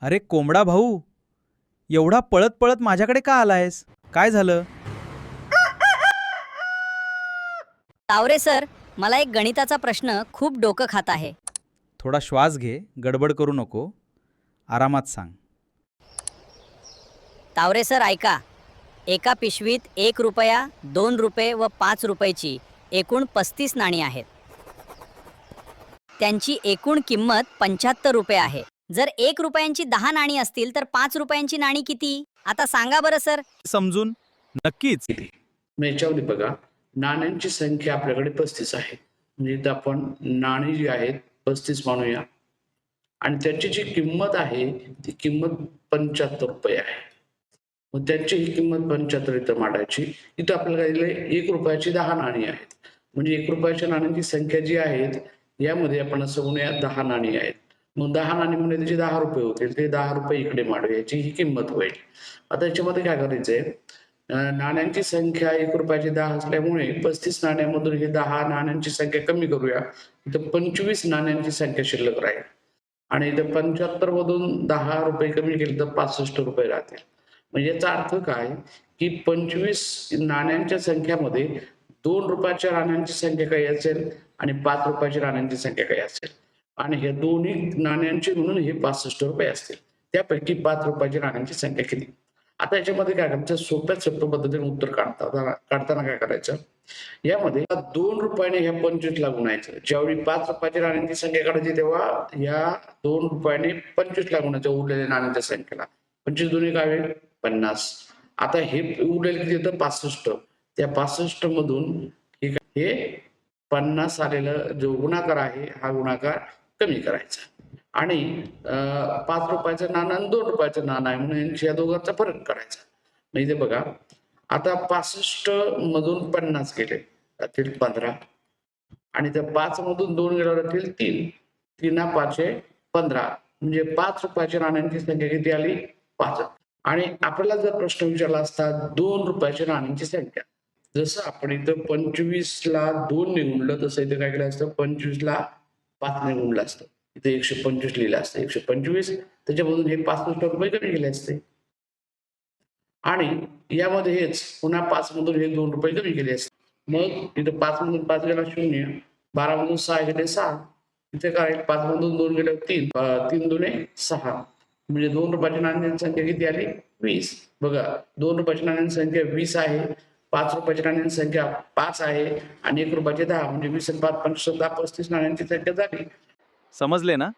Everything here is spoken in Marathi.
अरे कोंबडा भाऊ, एवढा पळत पळत माझ्याकडे का आलायस? काय झालं? तावरे सर, मला एक गणिताचा प्रश्न खूप डोकं खात आहे. थोडा श्वास घे, गडबड करू नको. आरामात सांग. तावरे सर ऐका, एका पिशवीत 1 रुपया, 2 रुपये व 5 रुपयाची एकूण 35 नाणी आहेत. त्यांची एकूण किंमत 75 रुपये आहे. जर 1 रुपयांची 10 नाणी असतील तर 5 रुपयांची नाणी किती? आता सांगा बरं सर. समजून? नक्कीच. मग याच्यामध्ये बघा, नाण्यांची संख्या आपल्याकडे 35 आहे. म्हणजे इथं आपण नाणी जी आहेत 35 मानूया आणि त्याची जी किंमत आहे ती किंमत 75 रुपये आहे. मग त्यांची ही किंमत 75 इथं मांडायची. इथं आपल्याला काय दिलंय 1 रुपयाची 10 नाणी आहेत. म्हणजे 1 रुपयाच्या नाण्यांची संख्या जी आहे यामध्ये आपण असं म्हणूया 10 नाणी आहेत. मग 10 नाणी म्हणजे त्याचे 10 रुपये होतील. ते 10 रुपये इकडे मांडूया, याची ही किंमत होईल. आता याच्यामध्ये काय करायचंय, नाण्यांची संख्या 1 रुपयाची 10 असल्यामुळे 35 नाण्यांमधून हे 10 नाण्यांची संख्या कमी करूया. इथं 25 नाण्यांची संख्या शिल्लक राहील आणि इथं 75 मधून 10 रुपये कमी केले तर 65 रुपये राहतील. म्हणजे याचा अर्थ काय, की 25 नाण्यांच्या संख्यामध्ये 2 रुपयाच्या नाण्यांची संख्या काही असेल आणि 5 रुपयाच्या नाण्यांची संख्या काही असेल आणि हे दोन्ही नाण्यांचे म्हणून हे 65 रुपये असतील. त्यापैकी 5 रुपयाच्या नाण्यांची संख्या किती? आता याच्यामध्ये काय करायचं, सोप्या पद्धतीने उत्तर काढताना काय करायचं, यामध्ये 2 रुपयाने ह्या 25 ला गुणायचं. ज्यावेळी 5 रुपयाच्या नाण्यांची संख्या काढायची तेव्हा या 2 रुपयाने 25 ला गुणायचं उरलेल्या नाण्यांच्या संख्येला. 25 दोन्ही काय होईल 50. आता हे उरलेलं किती येतं 65. त्या 65 मधून हे 50 आलेलं जो गुणाकार आहे हा गुणाकार कमी करायचा आणि 5 रुपयाचं नाणं आणि 2 रुपयाचं नाणं आहे म्हणून यांच्या दोघांचा फरक करायचा. मग इथे बघा, आता 65 मधून 50 गेले राहतील 15 आणि त्या 5 मधून 2 गेल्यावर राहतील 3. 3 5 15 म्हणजे 5 रुपयाच्या नाण्यांची संख्या किती आली 5. आणि आपल्याला जर प्रश्न विचारला असता 2 रुपयाच्या नाण्यांची संख्या, जसं आपण इथं 25 ला 2 ने गुणलं तसं इथं काय केलं असतं 25 ला 5 ने गुणलं असतं. इथे 125 लिहिलं असतं. 125 त्याच्यामधून हे 65 रुपये कमी केले असते आणि यामध्ये हेच पुन्हा 5 मधून हे 2 रुपये कमी केले असते. मग इथं 5 मधून 5 गेला 0, 12 मधून 6 गेले 6, इथे काय 5 मधून 2 गेले 3, 3 दुने 6 म्हणजे 2 रुपयाच्या नाण्यांची संख्या किती आली 20. बघा 2 रुपयाच्या नाण्यांची संख्या 20 आहे, 5 रुपयाच्या नाण्यांची संख्या 5 आहे आणि 1 रुपयाचे 10 म्हणजे 20 आणि 5 15 35 नाण्यांची संख्या झाली. समजले ना?